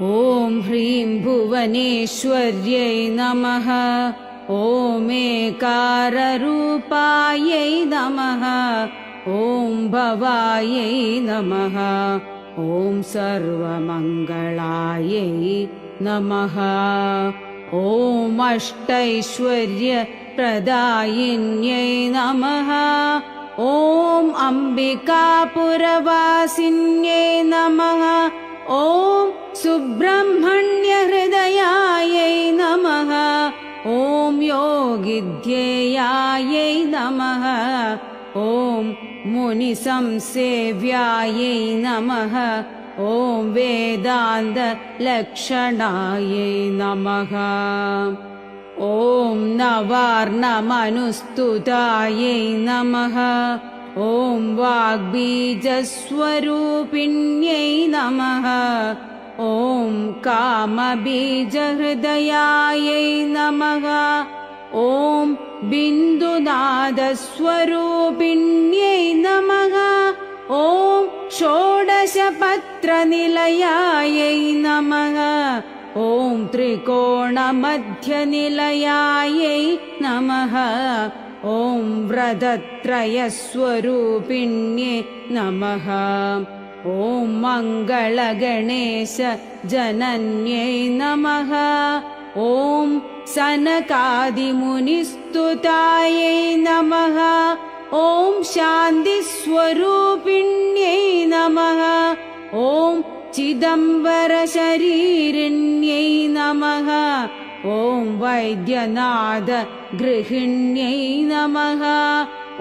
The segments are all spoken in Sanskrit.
ॐ ह्रीं भुवनेश्वर्यै नमः। ॐ एकाररूपायै नमः। ॐ भवायै नमः। ॐ सर्वमङ्गलायै नमः। ॐ अष्टैश्वर्यप्रदायिन्यै नमः। ॐ अम्बिकापुरवासिन्यै नमः। ॐ सुब्रह्मण्यहृदयायै नमः। ॐ योगिध्येयायै नमः। ॐ मुनिसंसेव्यायै नमः। ॐ वेदान्तलक्षणायै नमः। ॐ नवार्णमनुस्तुतायै नमः। ॐ वाग्बीजस्वरूपिण्यै नमः। ॐ कामबीजहृदयायै नमः। ॐ बिन्दुनादस्वरूपिण्यै नमः। ॐ षोडशपत्रनिलयायै नमः। ॐ त्रिकोणमध्यनिलयायै नमः। ॐ व्रतत्रयस्वरूपिण्ये नमः। ॐ मङ्गलगणेशजनन्यै नमः। ॐ सनकादिमुनिस्तुतायै नमः। ॐ शान्तिस्वरूपिण्यै नमः। ॐ चिदम्बरशरीरिण्यै नमः। ॐ वैद्यनाथगृहिण्यै नमः।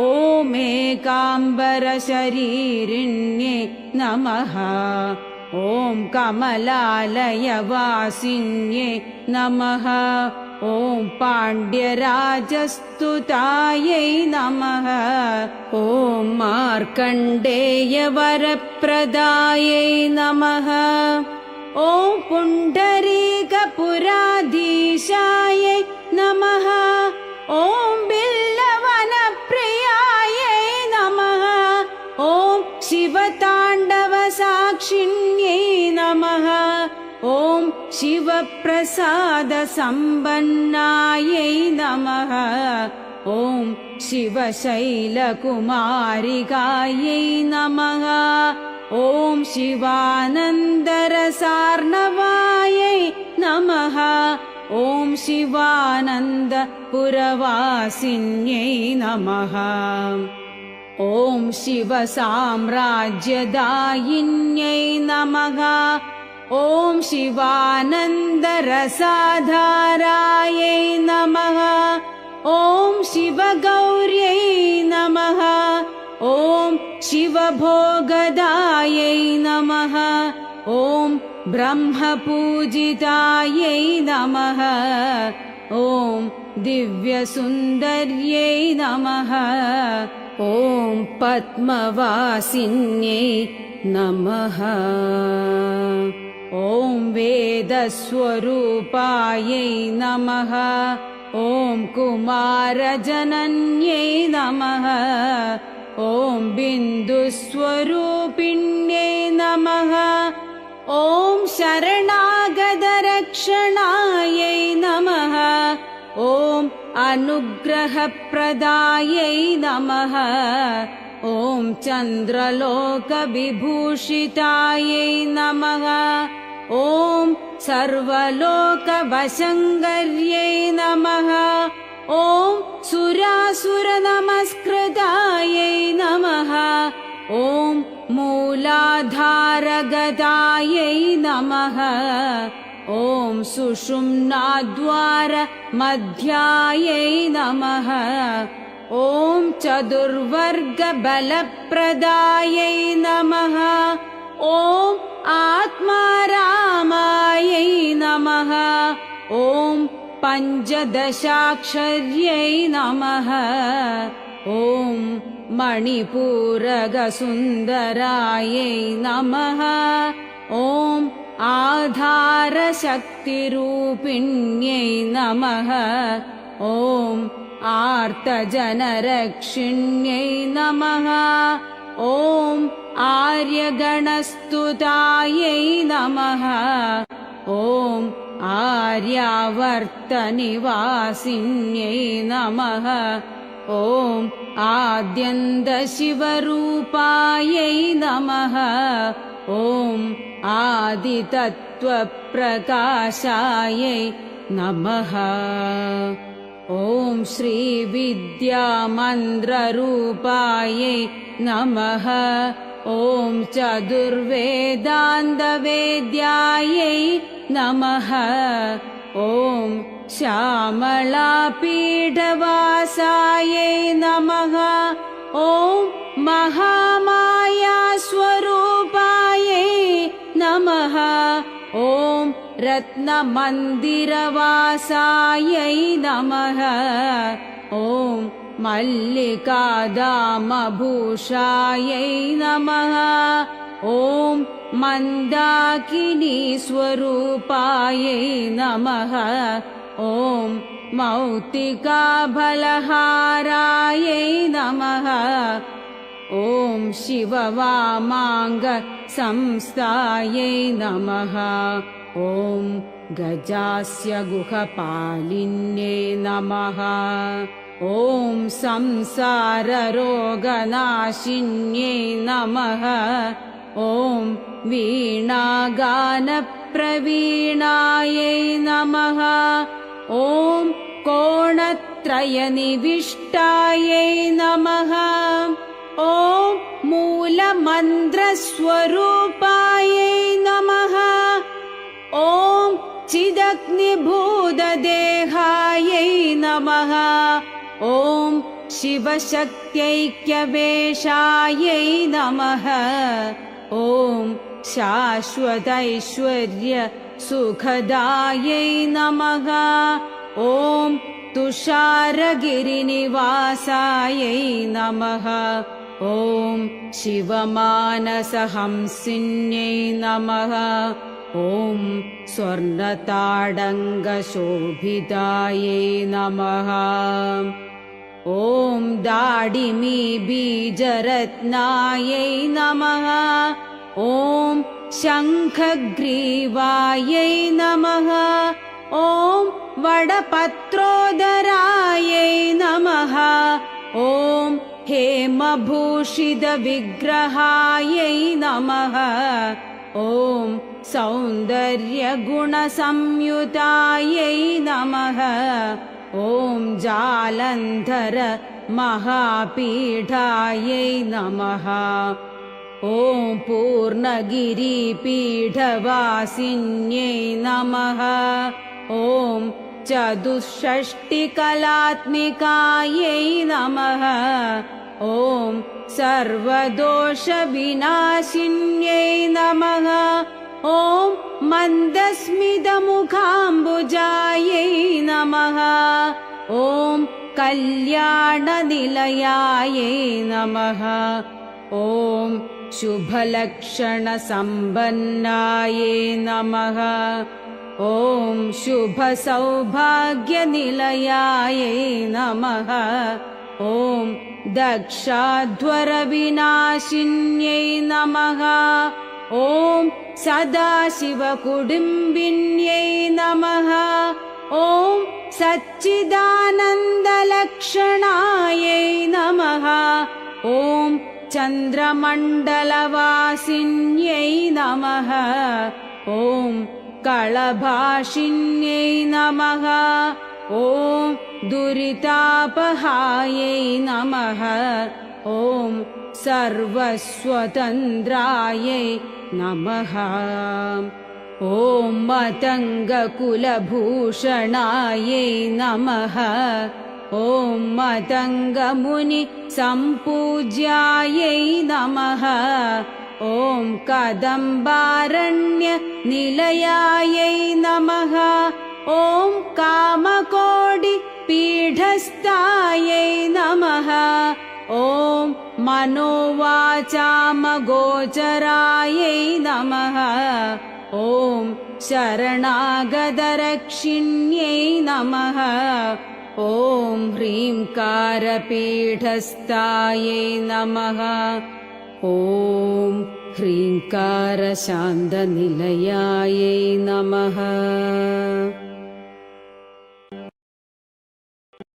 ॐ एकाम्बरशरीरिण्ये नमः। ॐ कमलालयवासिन्ये नमः। ॐ पाण्ड्यराजस्तुतायै नमः। ॐ मार्कण्डेयवरप्रदायै नमः। ॐ पुण्डरीकपुराधीशायै नमः। ॐ बिल्लवनप्रियायै नमः। ॐ शिवताण्डवसाक्षिण्यै नमः। ॐ शिवप्रसादसम्पन्नायै नमः। ॐ शिवशैलकुमारिकायै नमः। ॐ शिवानन्दरसार्णवायै नमः। ॐ शिवानन्दपुरवासिन्यै नमः। ॐ शिवसाम्राज्यदायिन्यै नमः। ॐ शिवानन्दरसाधारायै नमः। ॐ शिवगौर्यै नमः। ॐ शिवभोगदायै नमः। ॐ ब्रह्मपूजितायै नमः। ॐ दिव्यसुन्दर्यै नमः। ॐ पद्मवासिन्यै नमः। ॐ वेदस्वरूपायै नमः। ॐ कुमारजनन्यै नमः। ॐ बिन्दुस्वरूपिण्यै नमः। ॐ शरणागतरक्षणायै नमः। ॐ अनुग्रहप्रदायै नमः। ॐ चन्द्रलोकविभूषितायै नमः। ॐ सर्वलोकवशङ्कर्यै नमः। ॐ सुरासुरनमस्कृतायै नमः। ॐ मूलाधारगदायै नमः। ॐ सुषुम्नाद्वारमध्यायै नमः। ॐ चतुर्वर्गबलप्रदायै नमः। ॐ आत्मारामायै नमः। ॐ पञ्चदशाक्षर्यै नमः। ॐ मणिपूरगसुन्दरायै नमः। ॐ आधारशक्तिरूपिण्यै नमः। ॐ आर्तजनरक्षिण्यै नमः। ॐ आर्यगणस्तुतायै नमः। ॐ आर्यावर्तनिवासिन्यै नमः ॐ आद्यन्तशिवरूपायै नमः ॐ आदितत्त्वप्रकाशायै नमः ॐ श्रीविद्यामन्त्ररूपायै नमः ॐ चतुर्वेदान्तवेद्यायै नमः ॐ श्यामलापीठवासायै नमः ॐ महामायास्वरूपायै नमः ॐ रत्नमन्दिरवासायै नमः ॐ मल्लिकादामभूषायै नमः ॐ मन्दाकिनीस्वरूपायै नमः ॐ मौक्तिकाफलहारायै नमः ॐ शिववामाङ्गसंस्थायै नमः ॐ गजास्य गुहपालिन्यै नमः ॐ संसाररोगनाशिन्यै नमः ॐ वीणागानप्रवीणायै नमः ॐ कोणत्रयनिविष्टायै नमः ॐ मूलमन्त्रस्वरूपायै नमः ॐ चिदग्निभूतदेहायै नमः ॐ शिवशक्त्यैक्यवेशायै नमः ॐ शाश्वतैश्वर्यसुखदायै नमः ॐ तुषारगिरिनिवासायै नमः ॐ शिवमानसहंसिन्यै नमः ॐ स्वर्णताडङ्गशोभितायै नमः ॐ दाडिमीबीजरत्नायै नमः ॐ शङ्खग्रीवायै नमः ॐ वडपत्रोदरायै नमः ॐ हेमभूषितविग्रहायै नमः ॐ सौन्दर्यगुणसंयुतायै नमः ॐ जालन्धर महापीठायै नमः ॐ पूर्णगिरिपीठवासिन्यै नमः ॐ चतुष्षष्टिकलात्मिकायै नमः ॐ सर्वदोषविनाशिन्यै नमः ॐ मन्दस्मितमुखाम्बुजायै नमः ॐ कल्याणनिलयायै नमः ॐ शुभलक्षणसम्पन्नायै नमः ॐ शुभसौभाग्यनिलयायै नमः ॐ दक्षाध्वरविनाशिन्यै नमः ॐ सदाशिवकुटुम्बिन्यै नमः ॐ सच्चिदानन्दलक्षणायै नमः ॐ चन्द्रमण्डलवासिन्यै नमः ॐ कळभाषिन्यै नमः ॐ दुरितापहायै नमः ॐ सर्वस्वतन्त्रायै नमः ॐ मतङ्गकुलभूषणायै नमः ॐ मतङ्गमुनिसम्पूज्यायै नमः ॐ कदम्बारण्यनिलयायै नमः ॐ कामकोटिपीठस्थायै नमः ॐ मनोवाचामगोचरायै नमः ॐ शरणागतरक्षिण्यै नमः ॐ ह्रीङ्कारपीठस्थायै नमः ॐ ह्रीङ्कारशान्तनिलयायै नमः।